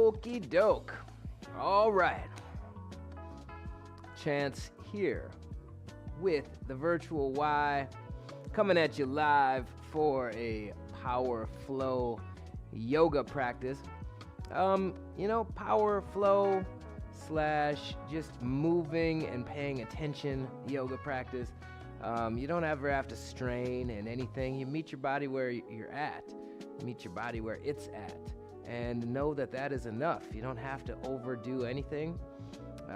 Okie doke. All right. Chance here with the Virtual Y coming at you live for a power flow yoga practice. Power flow slash just moving and paying attention yoga practice. You don't ever have to strain in anything. You meet your body where you're at. Meet your body where it's at. And know that that is enough. You don't have to overdo anything.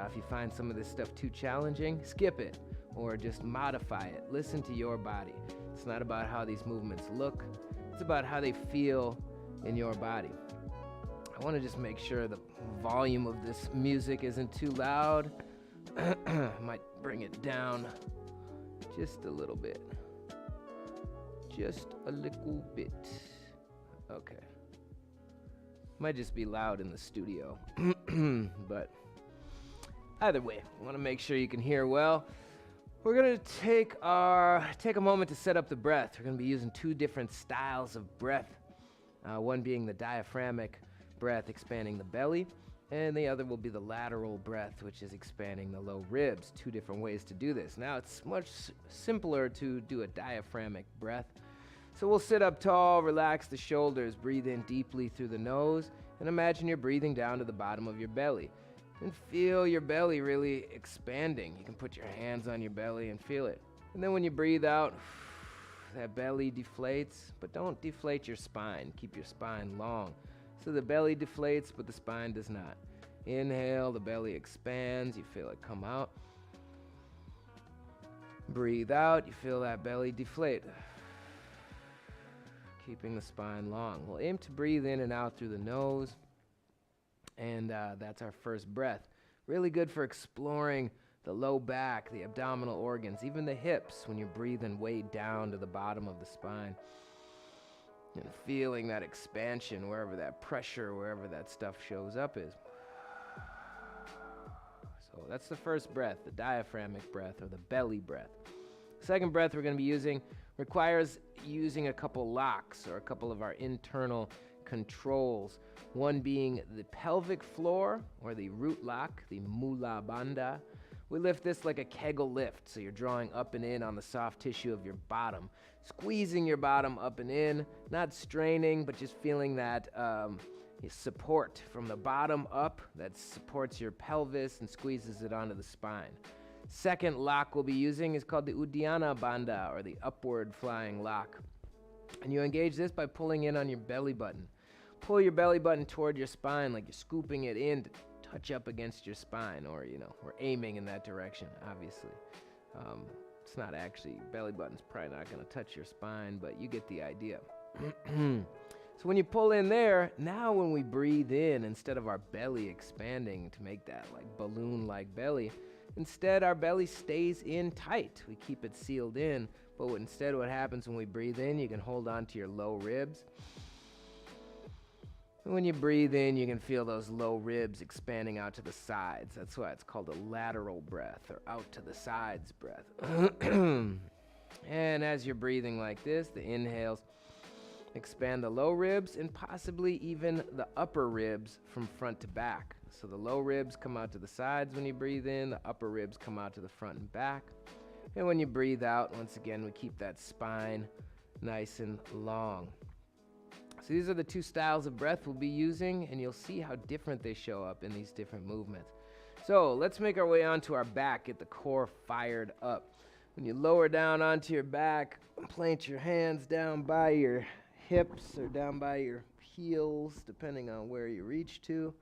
If you find some of this stuff too challenging, skip it or just modify it. Listen to your body. It's not about how these movements look. It's about how they feel in your body. I want to just make sure the volume of this music isn't too loud. Might bring it down just a little bit. Just a little bit. Okay. Might just be loud in the studio. But either way, I want to make sure you can hear well. We're going to take a moment to set up the breath. We're going to be using two different styles of breath. One being the diaphragmic breath, expanding the belly, and the other will be the lateral breath, which is expanding the low ribs. Two different ways to do this. Now, it's much simpler to do a diaphragmic breath. So we'll sit up tall, relax the shoulders, breathe in deeply through the nose, and imagine you're breathing down to the bottom of your belly. And feel your belly really expanding. You can put your hands on your belly and feel it. And then when you breathe out, that belly deflates, but don't deflate your spine. Keep your spine long. So the belly deflates, but the spine does not. Inhale, the belly expands. You feel it come out. Breathe out, you feel that belly deflate. Keeping the spine long. We'll aim to breathe in and out through the nose. And that's our first breath. Really good for exploring the low back, the abdominal organs, even the hips when you're breathing way down to the bottom of the spine. And feeling that expansion wherever that pressure, wherever that stuff shows up is. So that's the first breath, the diaphragmic breath or the belly breath. Second breath we're going to be using requires using a couple locks or a couple of our internal controls. One being the pelvic floor or the root lock, the Mula Bandha. We lift this like a Kegel lift, so you're drawing up and in on the soft tissue of your bottom, squeezing your bottom up and in, not straining, but just feeling that support from the bottom up that supports your pelvis and squeezes it onto the spine. Second lock we'll be using is called the Uddiyana Bandha, or the upward flying lock. And you engage this by pulling in on your belly button. Pull your belly button toward your spine like you're scooping it in to touch up against your spine, or, we're aiming in that direction, obviously. It's not actually, belly button's probably not going to touch your spine, but you get the idea. So when you pull in there, now when we breathe in, instead of our belly expanding to make that like balloon-like belly, instead our belly stays in tight. We keep it sealed in, but instead what happens when we breathe in, you can hold on to your low ribs. When you breathe in, you can feel those low ribs expanding out to the sides. That's why it's called a lateral breath, or out to the sides breath. And as you're breathing like this, the inhales expand the low ribs and possibly even the upper ribs from front to back. So the low ribs come out to the sides when you breathe in, the upper ribs come out to the front and back. And when you breathe out, once again, we keep that spine nice and long. So these are the two styles of breath we'll be using, and you'll see how different they show up in these different movements. So let's make our way onto our back, get the core fired up. When you lower down onto your back, plant your hands down by your hips or down by your heels, depending on where you reach to.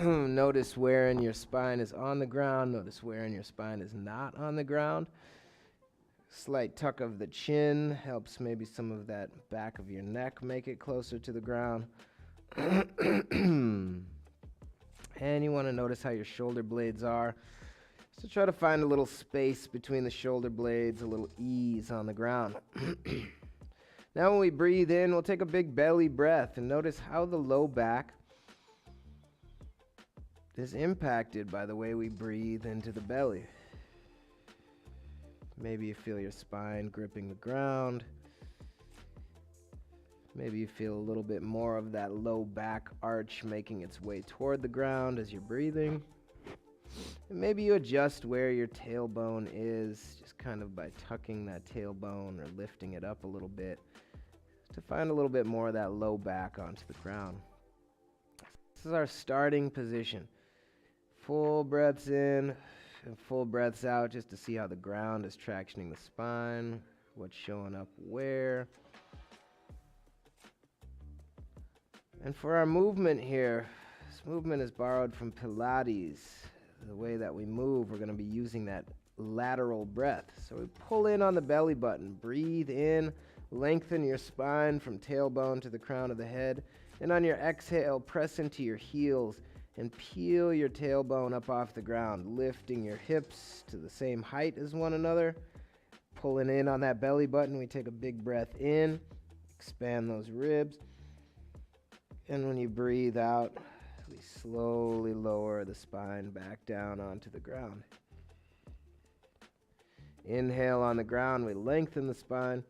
Notice where in your spine is on the ground. Notice where in your spine is not on the ground. Slight tuck of the chin helps maybe some of that back of your neck make it closer to the ground. And you want to notice how your shoulder blades are. So try to find a little space between the shoulder blades, a little ease on the ground. Now when we breathe in, we'll take a big belly breath and notice how the low back is impacted by the way we breathe into the belly. Maybe you feel your spine gripping the ground. Maybe you feel a little bit more of that low back arch making its way toward the ground as you're breathing. And maybe you adjust where your tailbone is, just kind of by tucking that tailbone or lifting it up a little bit to find a little bit more of that low back onto the ground. This is our starting position. Full breaths in and full breaths out just to see how the ground is tractioning the spine, what's showing up where. And for our movement here, this movement is borrowed from Pilates. The way that we move, we're going to be using that lateral breath. So we pull in on the belly button, breathe in, lengthen your spine from tailbone to the crown of the head. And on your exhale, press into your heels and peel your tailbone up off the ground, lifting your hips to the same height as one another. Pulling in on that belly button, we take a big breath in, expand those ribs. And when you breathe out, we slowly lower the spine back down onto the ground. Inhale on the ground, we lengthen the spine.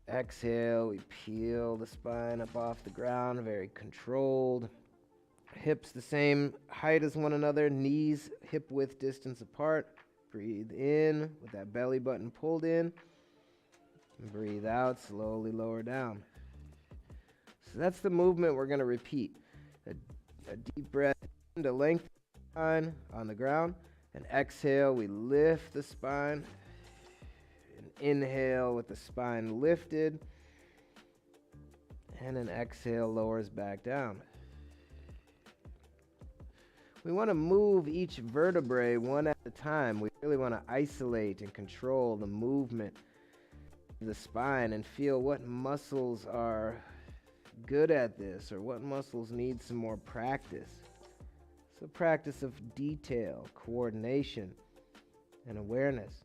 Exhale, we peel the spine up off the ground, very controlled. Hips the same height as one another, knees hip width distance apart. Breathe in with that belly button pulled in. And breathe out, slowly lower down. So that's the movement we're going to repeat. A deep breath in to lengthen the spine on the ground. And exhale, we lift the spine. And inhale with the spine lifted. And an exhale lowers back down. We want to move each vertebrae one at a time. We really want to isolate and control the movement of the spine and feel what muscles are good at this or what muscles need some more practice. So practice of detail, coordination, and awareness.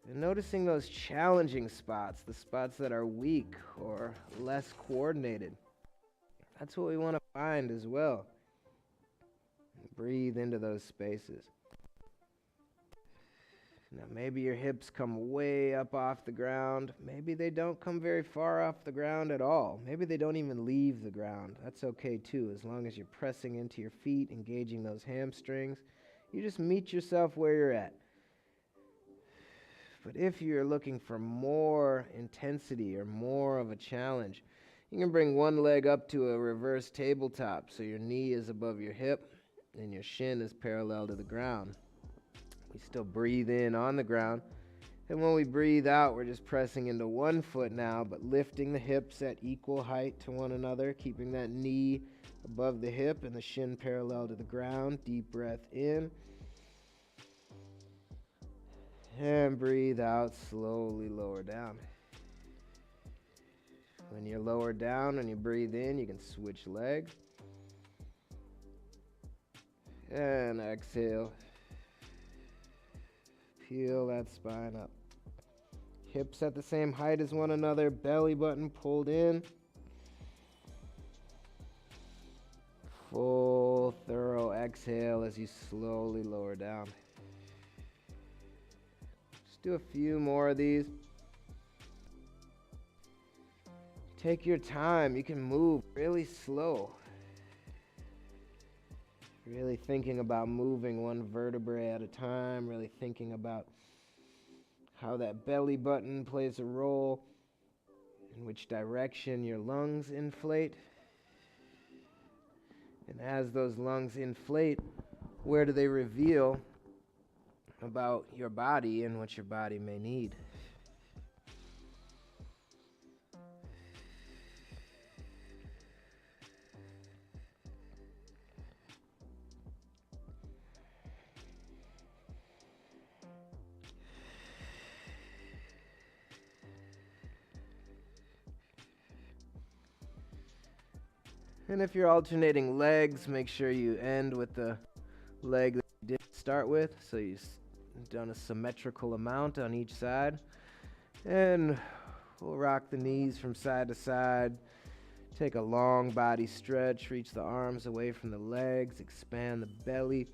And noticing those challenging spots, the spots that are weak or less coordinated. That's what we want to find as well. Breathe into those spaces. Now maybe your hips come way up off the ground. Maybe they don't come very far off the ground at all. Maybe they don't even leave the ground. That's okay too, as long as you're pressing into your feet, engaging those hamstrings. You just meet yourself where you're at. But if you're looking for more intensity or more of a challenge, you can bring one leg up to a reverse tabletop so your knee is above your hip and your shin is parallel to the ground. We still breathe in on the ground. And when we breathe out, we're just pressing into one foot now, but lifting the hips at equal height to one another, keeping that knee above the hip and the shin parallel to the ground. Deep breath in. And breathe out, slowly lower down. When you're lower down and you breathe in, you can switch legs. And exhale. Peel that spine up. Hips at the same height as one another, belly button pulled in. Full, thorough exhale as you slowly lower down. Just do a few more of these. Take your time. You can move really slow. Really thinking about moving one vertebrae at a time, really thinking about how that belly button plays a role, in which direction your lungs inflate. And as those lungs inflate, where do they reveal about your body and what your body may need? And if you're alternating legs, make sure you end with the leg that you did start with. So you've done a symmetrical amount on each side. And we'll rock the knees from side to side. Take a long body stretch. Reach the arms away from the legs. Expand the belly.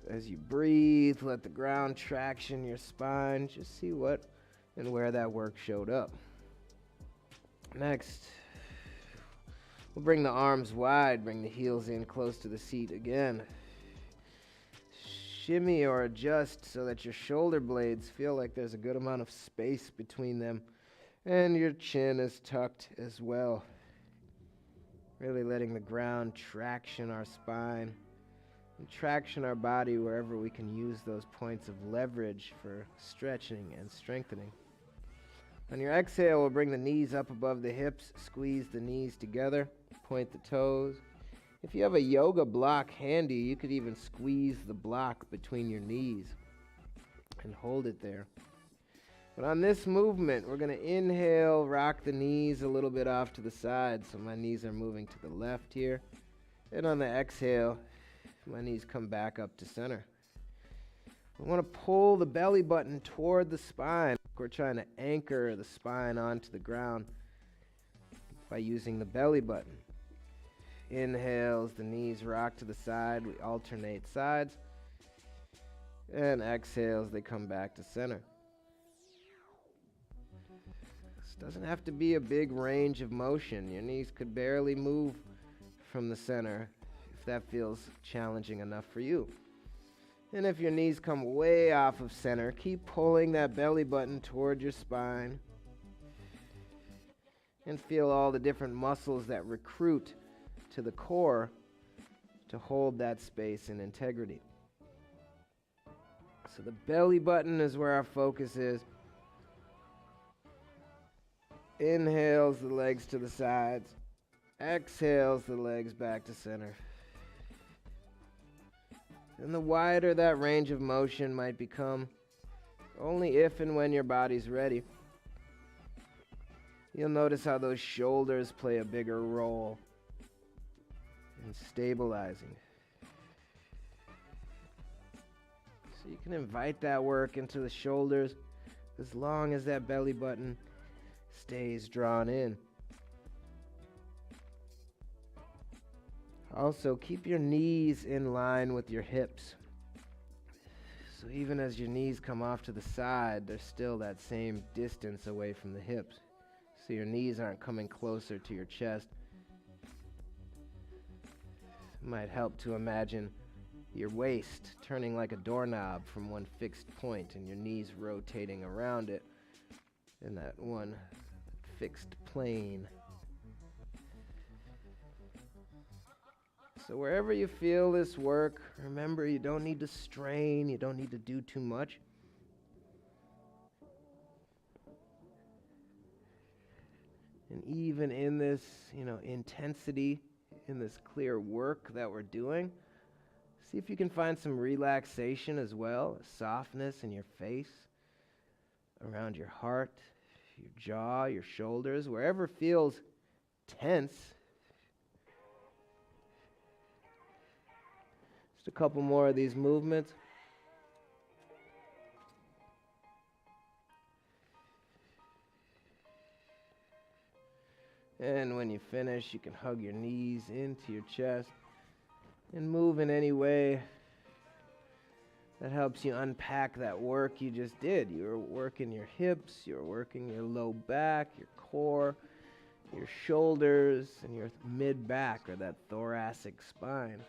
As you breathe, let the ground traction your spine. Just see what and where that work showed up. Next, we'll bring the arms wide, bring the heels in close to the seat again. Shimmy or adjust so that your shoulder blades feel like there's a good amount of space between them, and your chin is tucked as well. Really letting the ground traction our spine and traction our body wherever we can use those points of leverage for stretching and strengthening. On your exhale, we'll bring the knees up above the hips, squeeze the knees together, point the toes. If you have a yoga block handy, you could even squeeze the block between your knees and hold it there. But on this movement, we're going to inhale, rock the knees a little bit off to the side, so my knees are moving to the left here. And on the exhale, my knees come back up to center. I want to pull the belly button toward the spine. We're trying to anchor the spine onto the ground by using the belly button. Inhales, the knees rock to the side. We alternate sides. And exhales, they come back to center. This doesn't have to be a big range of motion. Your knees could barely move from the center if that feels challenging enough for you. And if your knees come way off of center, keep pulling that belly button toward your spine and feel all the different muscles that recruit to the core to hold that space in integrity. So the belly button is where our focus is. Inhales the legs to the sides. Exhales the legs back to center. And the wider that range of motion might become, only if and when your body's ready. You'll notice how those shoulders play a bigger role in stabilizing. So you can invite that work into the shoulders as long as that belly button stays drawn in. Also, keep your knees in line with your hips. So even as your knees come off to the side, there's still that same distance away from the hips. So your knees aren't coming closer to your chest. It might help to imagine your waist turning like a doorknob from one fixed point and your knees rotating around it in that one fixed plane. So wherever you feel this work, remember you don't need to strain, you don't need to do too much. And even in this, intensity, in this clear work that we're doing, see if you can find some relaxation as well, softness in your face, around your heart, your jaw, your shoulders, wherever feels tense. Just a couple more of these movements. And when you finish, you can hug your knees into your chest and move in any way that helps you unpack that work you just did. You're working your hips, you're working your low back, your core, your shoulders, and your mid-back, or that thoracic spine.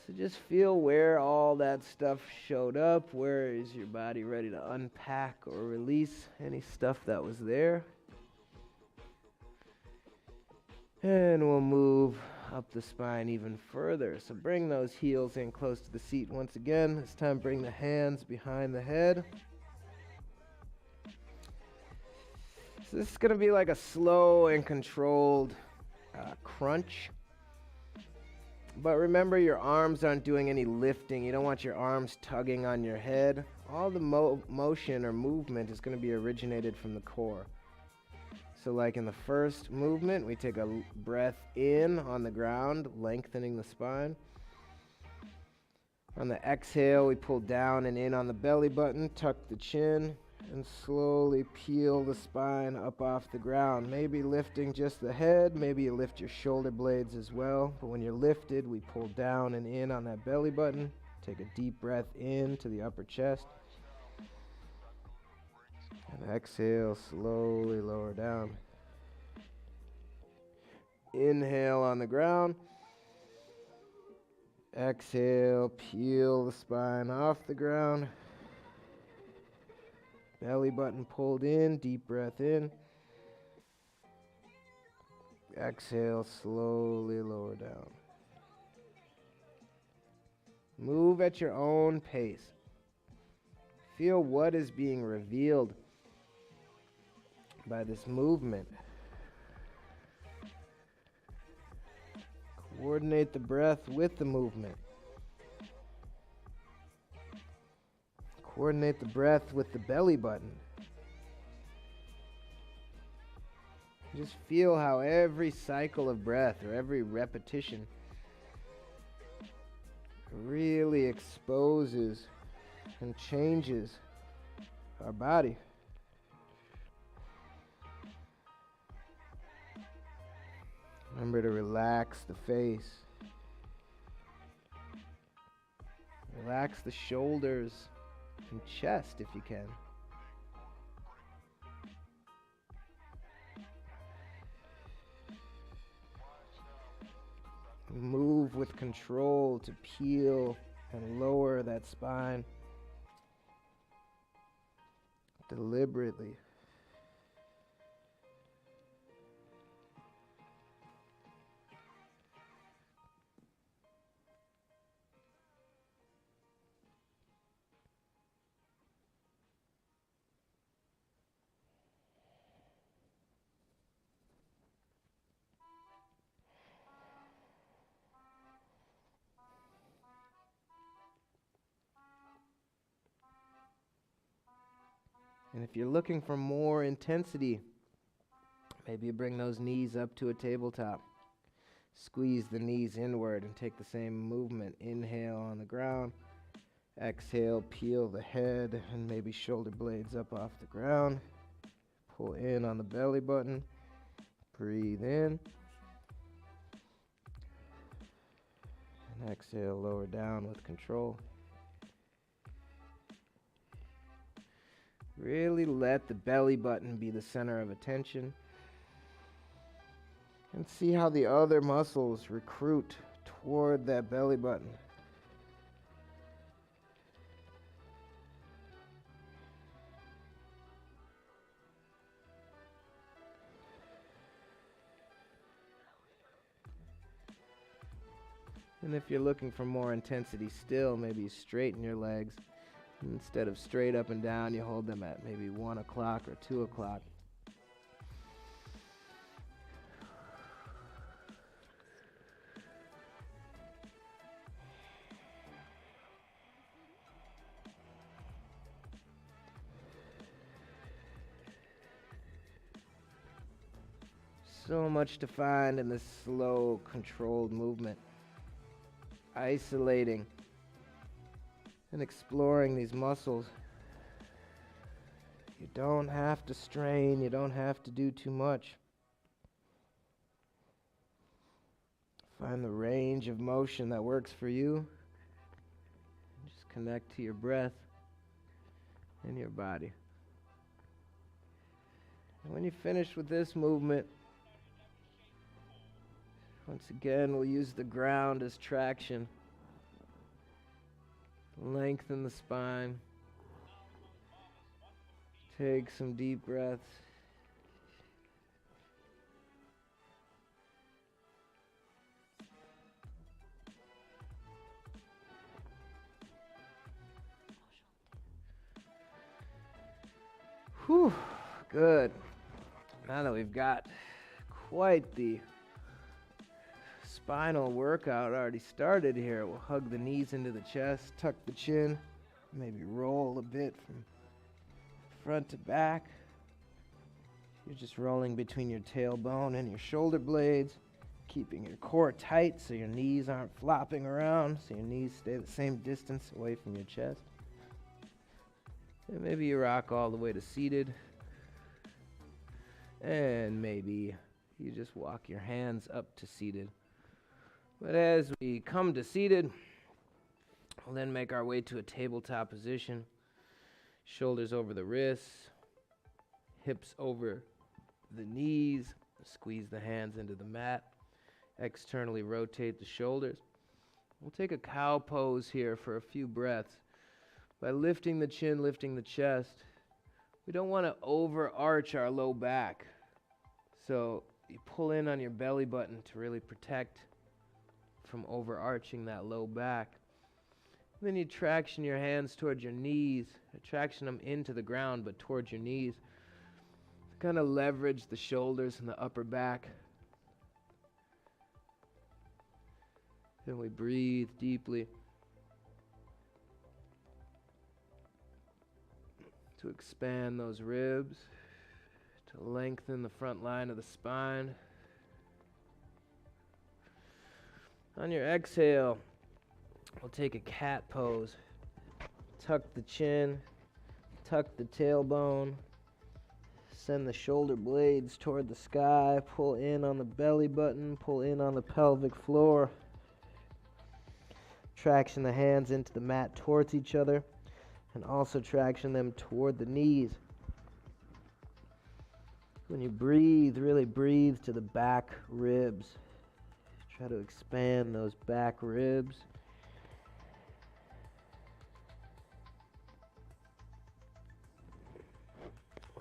So just feel where all that stuff showed up. Where is your body ready to unpack or release any stuff that was there? And we'll move up the spine even further. So bring those heels in close to the seat once again. This time bring the hands behind the head. So this is going to be like a slow and controlled crunch. But remember, your arms aren't doing any lifting. You don't want your arms tugging on your head. All the motion or movement is going to be originated from the core. So like in the first movement, we take a breath in on the ground, lengthening the spine. On the exhale, we pull down and in on the belly button, tuck the chin, and slowly peel the spine up off the ground. Maybe lifting just the head, maybe you lift your shoulder blades as well. But when you're lifted, we pull down and in on that belly button. Take a deep breath in to the upper chest. And exhale, slowly lower down. Inhale on the ground. Exhale, peel the spine off the ground. Belly button pulled in, deep breath in. Exhale, slowly lower down. Move at your own pace. Feel what is being revealed by this movement. Coordinate the breath with the movement. Coordinate the breath with the belly button. Just feel how every cycle of breath or every repetition really exposes and changes our body. Remember to relax the face. Relax the shoulders and chest if you can. Move with control to peel and lower that spine deliberately. And if you're looking for more intensity, maybe you bring those knees up to a tabletop. Squeeze the knees inward and take the same movement. Inhale on the ground. Exhale, peel the head and maybe shoulder blades up off the ground. Pull in on the belly button. Breathe in. And exhale, lower down with control. Really let the belly button be the center of attention. And see how the other muscles recruit toward that belly button. And if you're looking for more intensity still, maybe you straighten your legs. Instead of straight up and down, you hold them at maybe 1 o'clock or 2 o'clock. So much to find in this slow, controlled movement. Isolating and exploring these muscles. You don't have to strain, you don't have to do too much. Find the range of motion that works for you. Just connect to your breath and your body. And when you finish with this movement, once again, we'll use the ground as traction. Lengthen the spine. Take some deep breaths. Whew, good. Now that we've got quite the spinal workout already started here, we'll hug the knees into the chest, tuck the chin, maybe roll a bit from front to back. You're just rolling between your tailbone and your shoulder blades, keeping your core tight so your knees aren't flopping around, so your knees stay the same distance away from your chest. And maybe you rock all the way to seated. And maybe you just walk your hands up to seated. But as we come to seated, we'll then make our way to a tabletop position. Shoulders over the wrists, hips over the knees. Squeeze the hands into the mat. externally rotate the shoulders. We'll take a cow pose here for a few breaths. By lifting the chin, lifting the chest, we don't want to overarch our low back. So you pull in on your belly button to really protect from overarching that low back. And then you traction your hands towards your knees, traction them into the ground but towards your knees. Kind of leverage the shoulders and the upper back. Then we breathe deeply to expand those ribs, to lengthen the front line of the spine. On your exhale, we'll take a cat pose. Tuck the chin, tuck the tailbone, send the shoulder blades toward the sky, pull in on the belly button, pull in on the pelvic floor. Traction the hands into the mat towards each other, and also traction them toward the knees. When you breathe, really breathe to the back ribs. Try to expand those back ribs.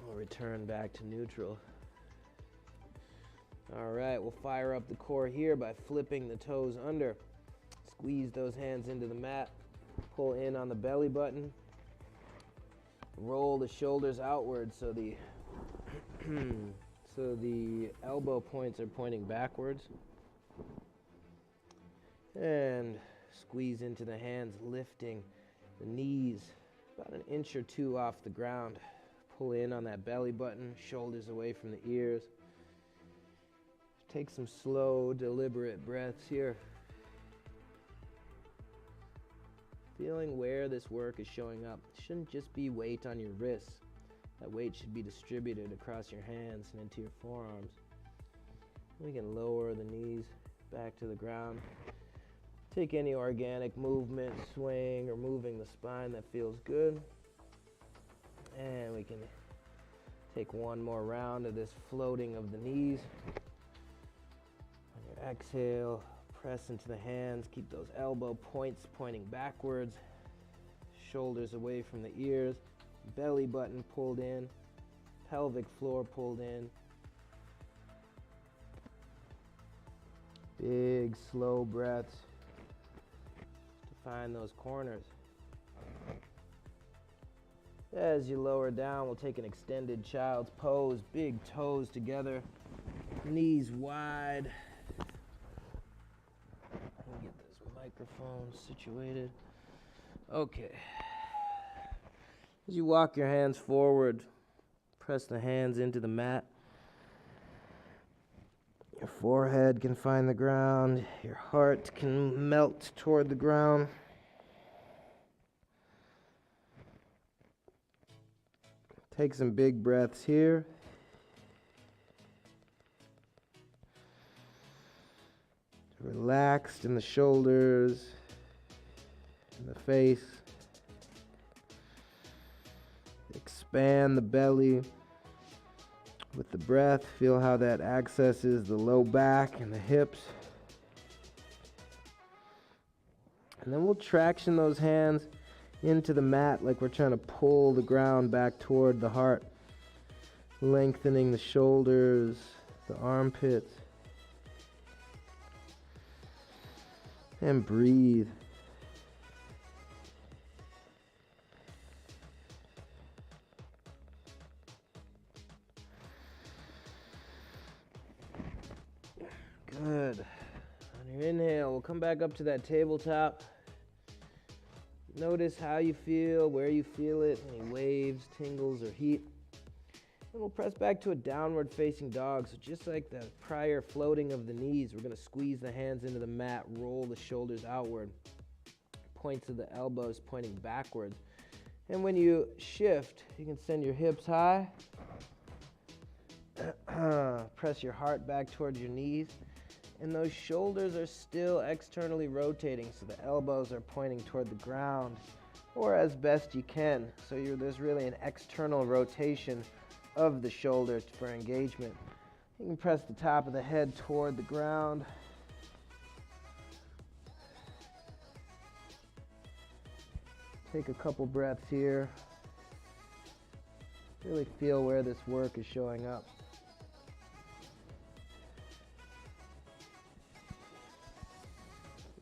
We'll return back to neutral. All right, we'll fire up the core here by flipping the toes under. Squeeze those hands into the mat. Pull in on the belly button. Roll the shoulders outward so the elbow points are pointing backwards. And squeeze into the hands, lifting the knees about an inch or two off the ground. Pull in on that belly button, shoulders away from the ears. Take some slow, deliberate breaths here. Feeling where this work is showing up. It shouldn't just be weight on your wrists. That weight should be distributed across your hands and into your forearms. We can lower the knees back to the ground. Take any organic movement, swing, or moving the spine that feels good. And we can take one more round of this floating of the knees. On your exhale, press into the hands. Keep those elbow points pointing backwards. Shoulders away from the ears. Belly button pulled in. Pelvic floor pulled in. Big, slow breaths to find those corners. As you lower down, we'll take an extended child's pose. Big toes together, knees wide. Let me get this microphone situated. Okay. As you walk your hands forward, press the hands into the mat. Your forehead can find the ground. Your heart can melt toward the ground. Take some big breaths here. Relaxed in the shoulders, in the face. Expand the belly with the breath. Feel how that accesses the low back and the hips. And then we'll traction those hands into the mat like we're trying to pull the ground back toward the heart. Lengthening the shoulders, the armpits. And breathe. Good. On your inhale, we'll come back up to that tabletop. Notice how you feel, where you feel it, any waves, tingles, or heat. And we'll press back to a downward facing dog. So just like the prior floating of the knees, we're going to squeeze the hands into the mat, roll the shoulders outward, points of the elbows pointing backwards. And when you shift, you can send your hips high. Press your heart back towards your knees. And those shoulders are still externally rotating, so the elbows are pointing toward the ground, or as best you can. So there's really an external rotation of the shoulders for engagement. You can press the top of the head toward the ground. Take a couple breaths here. Really feel where this work is showing up.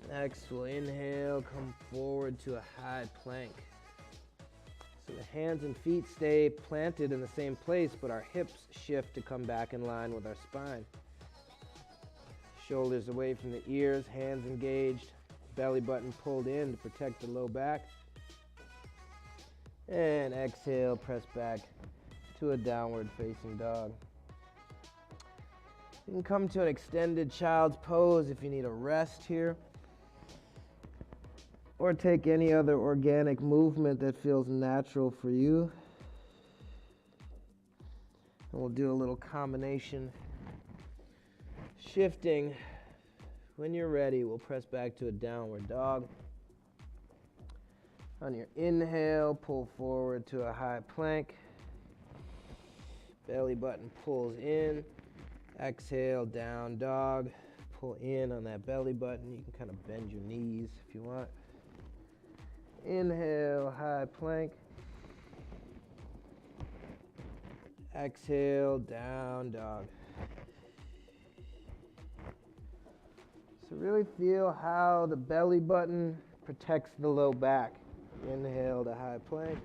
Next, we'll inhale, come forward to a high plank. So the hands and feet stay planted in the same place, but our hips shift to come back in line with our spine. Shoulders away from the ears, hands engaged, belly button pulled in to protect the low back. And exhale, press back to a downward facing dog. You can come to an extended child's pose if you need a rest here, or take any other organic movement that feels natural for you. And we'll do a little combination shifting. When you're ready, we'll press back to a downward dog. On your inhale, pull forward to a high plank. Belly button pulls in. Exhale, down dog. Pull in on that belly button. You can kind of bend your knees if you want. Inhale, high plank. Exhale, down dog. So really feel how the belly button protects the low back. Inhale to high plank.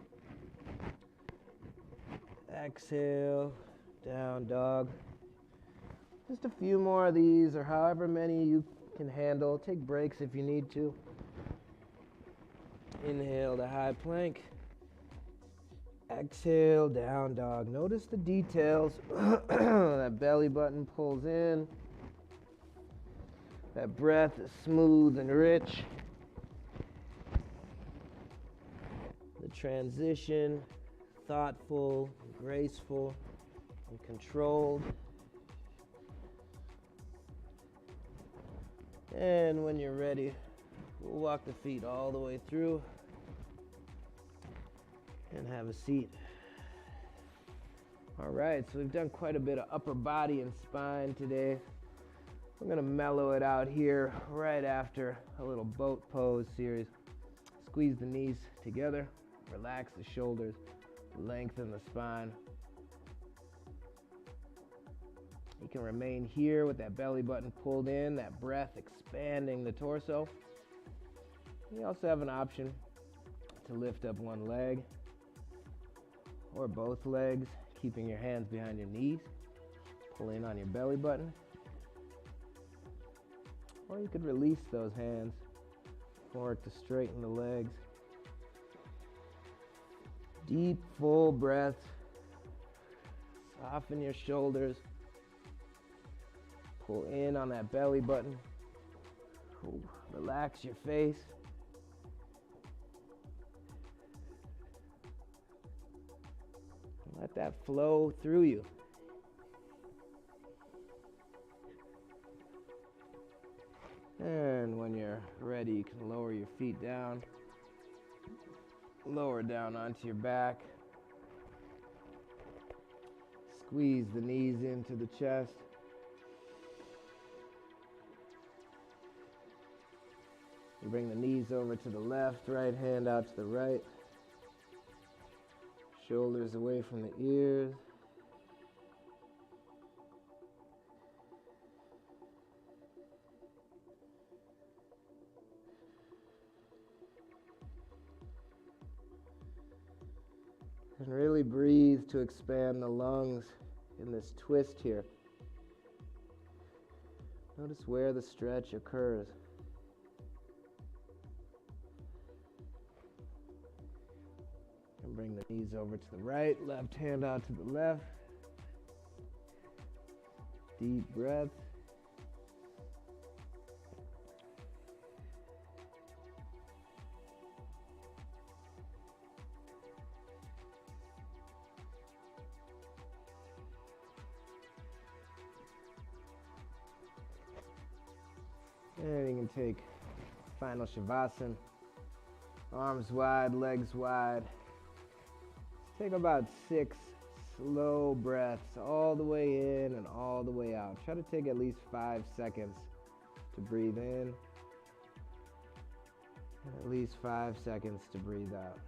Exhale, down dog. Just a few more of these, or however many you can handle. Take breaks if you need to. Inhale to high plank. Exhale, down dog. Notice the details. That belly button pulls in. That breath is smooth and rich. The transition, thoughtful, graceful, and controlled. And when you're ready, we'll walk the feet all the way through and have a seat. All right, so we've done quite a bit of upper body and spine today. We're gonna mellow it out here right after a little boat pose series. Squeeze the knees together, relax the shoulders, lengthen the spine. You can remain here with that belly button pulled in, that breath expanding the torso. You also have an option to lift up one leg or both legs, keeping your hands behind your knees. Pull in on your belly button. Or you could release those hands, work to straighten the legs. Deep, full breaths. Soften your shoulders. Pull in on that belly button. Relax your face. Let that flow through you. And when you're ready, you can lower your feet down. Lower down onto your back. Squeeze the knees into the chest. You bring the knees over to the left, right hand out to the right. Shoulders away from the ears. And really breathe to expand the lungs in this twist here. Notice where the stretch occurs. And bring the knees over to the right, left hand out to the left. Deep breath. And you can take final Shavasana. Arms wide, legs wide. Take about 6 slow breaths all the way in and all the way out. Try to take at least 5 seconds to breathe in And at least 5 seconds to breathe out.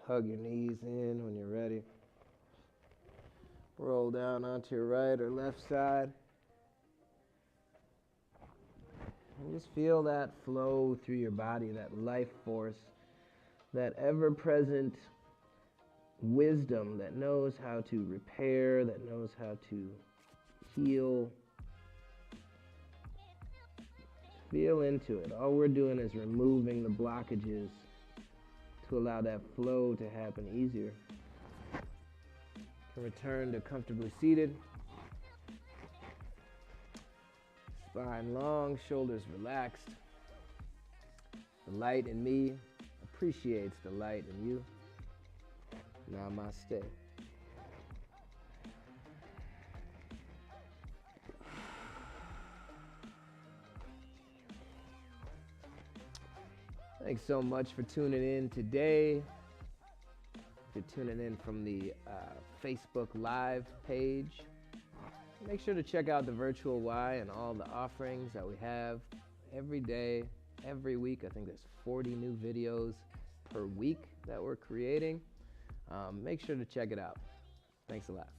Hug your knees in when you're ready. Roll down onto your right or left side. And just feel that flow through your body, that life force, that ever-present wisdom that knows how to repair, that knows how to heal. Feel into it. All we're doing is removing the blockages to allow that flow to happen easier. You can return to comfortably seated. Spine long, shoulders relaxed. The light in me appreciates the light in you. Namaste. Thanks so much for tuning in today. If you're tuning in from the Facebook Live page, make sure to check out the Virtual Y and all the offerings that we have every day, every week. I think there's 40 new videos per week that we're creating. Make sure to check it out. Thanks a lot.